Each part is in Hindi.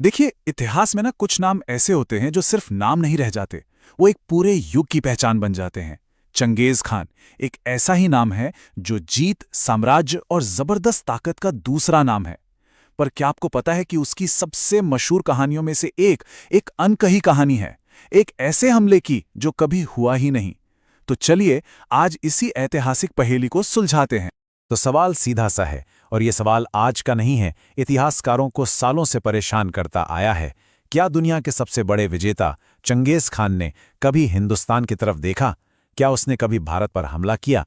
देखिए, इतिहास में ना कुछ नाम ऐसे होते हैं जो सिर्फ नाम नहीं रह जाते, वो एक पूरे युग की पहचान बन जाते हैं। चंगेज खान एक ऐसा ही नाम है जो जीत, साम्राज्य और जबरदस्त ताकत का दूसरा नाम है। पर क्या आपको पता है कि उसकी सबसे मशहूर कहानियों में से एक अनकही कहानी है, एक ऐसे हमले की जो कभी हुआ ही नहीं। तो चलिए आज इसी ऐतिहासिक पहेली को सुलझाते हैं। तो सवाल सीधा सा है, और ये सवाल आज का नहीं है, इतिहासकारों को सालों से परेशान करता आया है। क्या दुनिया के सबसे बड़े विजेता चंगेज खान ने कभी हिंदुस्तान की तरफ देखा? क्या उसने कभी भारत पर हमला किया?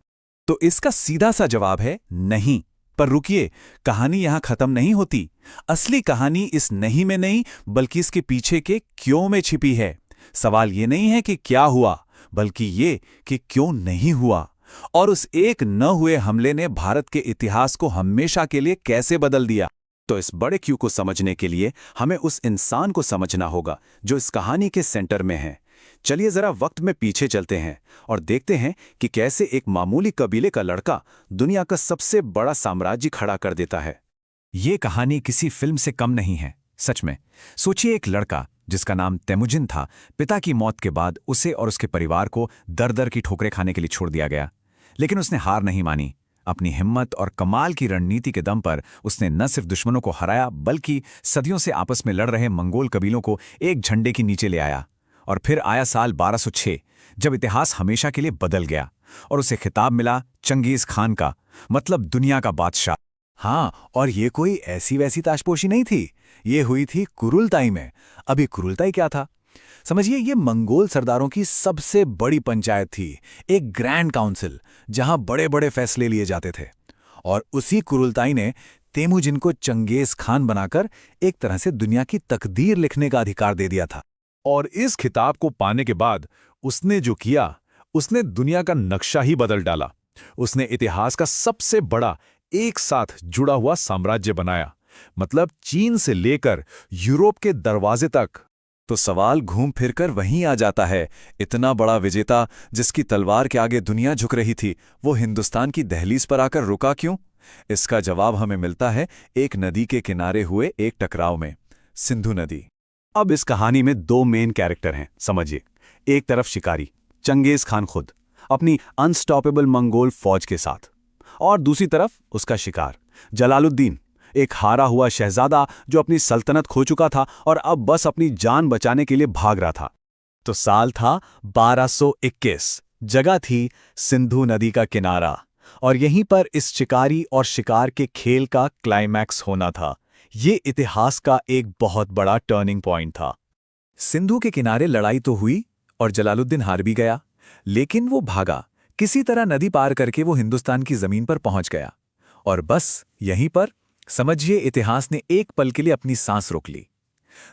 तो इसका सीधा सा जवाब है नहीं। पर रुकिए, कहानी यहां खत्म नहीं होती। असली कहानी इस नहीं में नहीं, बल्कि इसके पीछे के क्यों में छिपी है। सवाल ये नहीं है कि क्या हुआ, बल्कि ये कि क्यों नहीं हुआ, और उस एक न हुए हमले ने भारत के इतिहास को हमेशा के लिए कैसे बदल दिया। तो इस बड़े क्यों को समझने के लिए हमें उस इंसान को समझना होगा जो इस कहानी के सेंटर में है। चलिए जरा वक्त में पीछे चलते हैं और देखते हैं कि कैसे एक मामूली कबीले का लड़का दुनिया का सबसे बड़ा साम्राज्य खड़ा कर देता है। ये कहानी किसी फिल्म से कम नहीं है, सच में। सोचिए, एक लड़का जिसका नाम तेमुजिन था, पिता की मौत के बाद उसे और उसके परिवार को दर दर की ठोकरें खाने के लिए छोड़ दिया गया। लेकिन उसने हार नहीं मानी। अपनी हिम्मत और कमाल की रणनीति के दम पर उसने न सिर्फ दुश्मनों को हराया, बल्कि सदियों से आपस में लड़ रहे मंगोल कबीलों को एक झंडे के नीचे ले आया। और फिर आया साल 1206, जब इतिहास हमेशा के लिए बदल गया और उसे खिताब मिला चंगेज खान का, मतलब दुनिया का बादशाह। हाँ, और ये कोई ऐसी वैसी ताशपोशी नहीं थी, ये हुई थी कुरुलताई में। अभी कुरुलताई क्या था? समझिए, ये मंगोल सरदारों की सबसे बड़ी पंचायत थी, एक ग्रैंड काउंसिल जहां बड़े बड़े फैसले लिए जाते थे। और उसी कुरुलताई ने तेमुजिन को चंगेज खान बनाकर एक तरह से दुनिया की तकदीर लिखने का अधिकार दे दिया था। और इस खिताब को पाने के बाद उसने जो किया, उसने दुनिया का नक्शा ही बदल डाला। उसने इतिहास का सबसे बड़ा एक साथ जुड़ा हुआ साम्राज्य बनाया, मतलब चीन से लेकर यूरोप के दरवाजे तक। तो सवाल घूम फिरकर वहीं आ जाता है, इतना बड़ा विजेता जिसकी तलवार के आगे दुनिया झुक रही थी, वो हिंदुस्तान की दहलीज पर आकर रुका क्यों? इसका जवाब हमें मिलता है एक नदी के किनारे हुए एक टकराव में, सिंधु नदी। अब इस कहानी में दो मेन कैरेक्टर हैं, समझिए। एक तरफ शिकारी चंगेज खान खुद अपनी अनस्टॉपेबल मंगोल फौज के साथ, और दूसरी तरफ उसका शिकार जलालुद्दीन, एक हारा हुआ शहजादा जो अपनी सल्तनत खो चुका था और अब बस अपनी जान बचाने के लिए भाग रहा था। तो साल था 1221, जगह थी सिंधु नदी का किनारा, और यहीं पर इस शिकारी और शिकार के खेल का क्लाइमैक्स होना था। ये इतिहास का एक बहुत बड़ा टर्निंग पॉइंट था। सिंधु के किनारे लड़ाई तो हुई और जलालुद्दीन हार भी गया, लेकिन वो भागा। किसी तरह नदी पार करके वो हिंदुस्तान की जमीन पर पहुंच गया। और बस यहीं पर समझिए, इतिहास ने एक पल के लिए अपनी सांस रोक ली।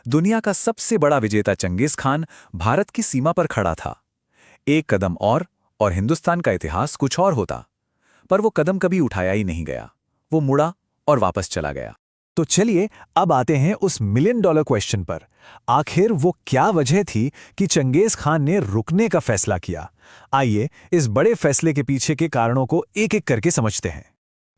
दुनिया का सबसे बड़ा विजेता चंगेज खान भारत की सीमा पर खड़ा था। एक कदम और हिंदुस्तान का इतिहास कुछ और होता। पर वो कदम कभी उठाया ही नहीं गया। वो मुड़ा और वापस चला गया। तो चलिए अब आते हैं उस $1 मिलियन क्वेश्चन पर। आखिर वो क्या वजह थी कि चंगेज खान ने रुकने का फैसला किया? आइए इस बड़े फैसले के पीछे के कारणों को एक एक करके समझते हैं।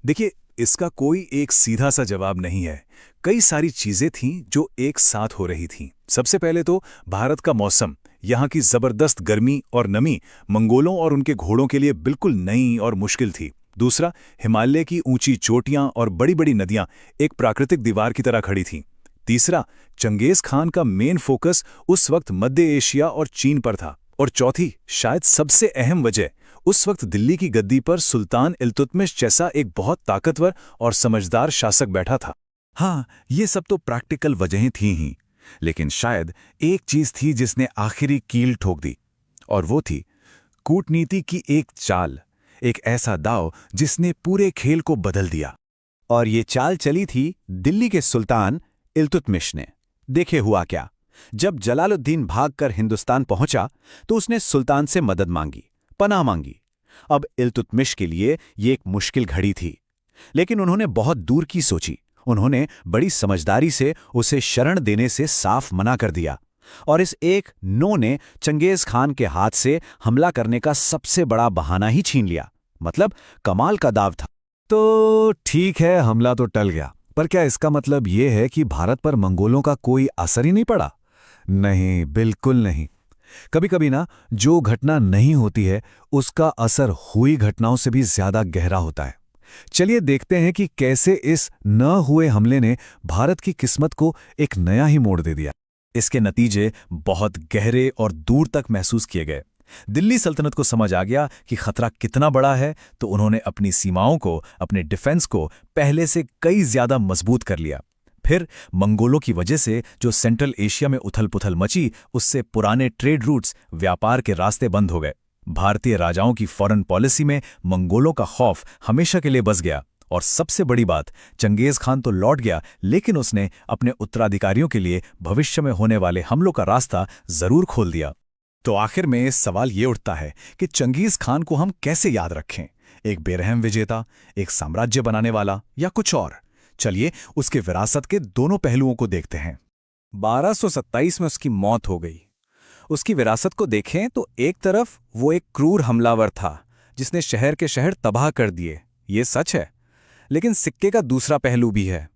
देखिए, इसका कोई एक सीधा सा जवाब नहीं है। कई सारी चीजें थीं जो एक साथ हो रही थीं। सबसे पहले तो भारत का मौसम, यहाँ की जबरदस्त गर्मी और नमी मंगोलों और उनके घोड़ों के लिए बिल्कुल नई और मुश्किल थी। दूसरा, हिमालय की ऊंची चोटियां और बड़ी बड़ी नदियां एक प्राकृतिक दीवार की तरह खड़ी थीं। तीसरा, चंगेज खान का मेन फोकस उस वक्त मध्य एशिया और चीन पर था। और चौथी, शायद सबसे अहम वजह, उस वक्त दिल्ली की गद्दी पर सुल्तान इल्तुतमिश जैसा एक बहुत ताकतवर और समझदार शासक बैठा था। हाँ, ये सब तो प्रैक्टिकल वजहें थी ही, लेकिन शायद एक चीज थी जिसने आखिरी कील ठोक दी, और वो थी कूटनीति की एक चाल, एक ऐसा दांव जिसने पूरे खेल को बदल दिया। और ये चाल चली थी दिल्ली के सुल्तान इल्तुतमिश ने। देखे हुआ क्या, जब जलालुद्दीन भागकर हिंदुस्तान पहुंचा तो उसने सुल्तान से मदद मांगी, पनाह मांगी। अब इल्तुतमिश के लिए ये एक मुश्किल घड़ी थी, लेकिन उन्होंने बहुत दूर की सोची। उन्होंने बड़ी समझदारी से उसे शरण देने से साफ मना कर दिया, और इस एक नो ने चंगेज खान के हाथ से हमला करने का सबसे बड़ा बहाना ही छीन लिया। मतलब कमाल का दाव था। तो ठीक है, हमला तो टल गया, पर क्या इसका मतलब ये है कि भारत पर मंगोलों का कोई असर ही नहीं पड़ा? नहीं, बिल्कुल नहीं। कभी कभी ना, जो घटना नहीं होती है उसका असर हुई घटनाओं से भी ज्यादा गहरा होता है। चलिए देखते हैं कि कैसे इस न हुए हमले ने भारत की किस्मत को एक नया ही मोड़ दे दिया। इसके नतीजे बहुत गहरे और दूर तक महसूस किए गए। दिल्ली सल्तनत को समझ आ गया कि खतरा कितना बड़ा है, तो उन्होंने अपनी सीमाओं को, अपने डिफेंस को पहले से कई ज्यादा मजबूत कर लिया। फिर मंगोलों की वजह से जो सेंट्रल एशिया में उथल-पुथल मची, उससे पुराने ट्रेड रूट्स, व्यापार के रास्ते बंद हो गए। भारतीय राजाओं की फॉरेन पॉलिसी में मंगोलों का खौफ हमेशा के लिए बस गया। और सबसे बड़ी बात, चंगेज खान तो लौट गया, लेकिन उसने अपने उत्तराधिकारियों के लिए भविष्य में होने वाले हमलों का रास्ता जरूर खोल दिया। तो आखिर में सवाल ये उठता है कि चंगेज खान को हम कैसे याद रखें? एक बेरहम विजेता, एक साम्राज्य बनाने वाला, या कुछ और? चलिए उसके विरासत के दोनों पहलुओं को देखते हैं। 1227 में उसकी मौत हो गई। उसकी विरासत को देखें तो एक तरफ वो एक क्रूर हमलावर था जिसने शहर के शहर तबाह कर दिए, ये सच है। लेकिन सिक्के का दूसरा पहलू भी है।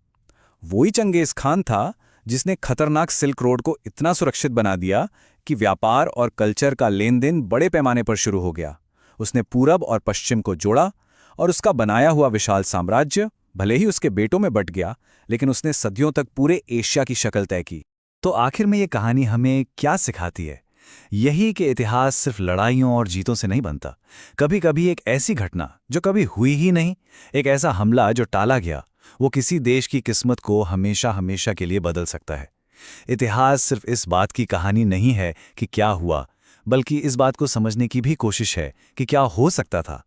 वही चंगेज खान था जिसने खतरनाक सिल्क रोड को इतना सुरक्षित बना दिया कि व्यापार और कल्चर का लेन देन बड़े पैमाने पर शुरू हो गया। उसने पूरब और पश्चिम को जोड़ा, और उसका बनाया हुआ विशाल साम्राज्य भले ही उसके बेटों में बंट गया, लेकिन उसने सदियों तक पूरे एशिया की शक्ल तय की। तो आखिर में ये कहानी हमें क्या सिखाती है? यही कि इतिहास सिर्फ लड़ाइयों और जीतों से नहीं बनता। कभी कभी एक ऐसी घटना जो कभी हुई ही नहीं, एक ऐसा हमला जो टाला गया, वो किसी देश की किस्मत को हमेशा हमेशा के लिए बदल सकता है। इतिहास सिर्फ इस बात की कहानी नहीं है कि क्या हुआ, बल्कि इस बात को समझने की भी कोशिश है कि क्या हो सकता था।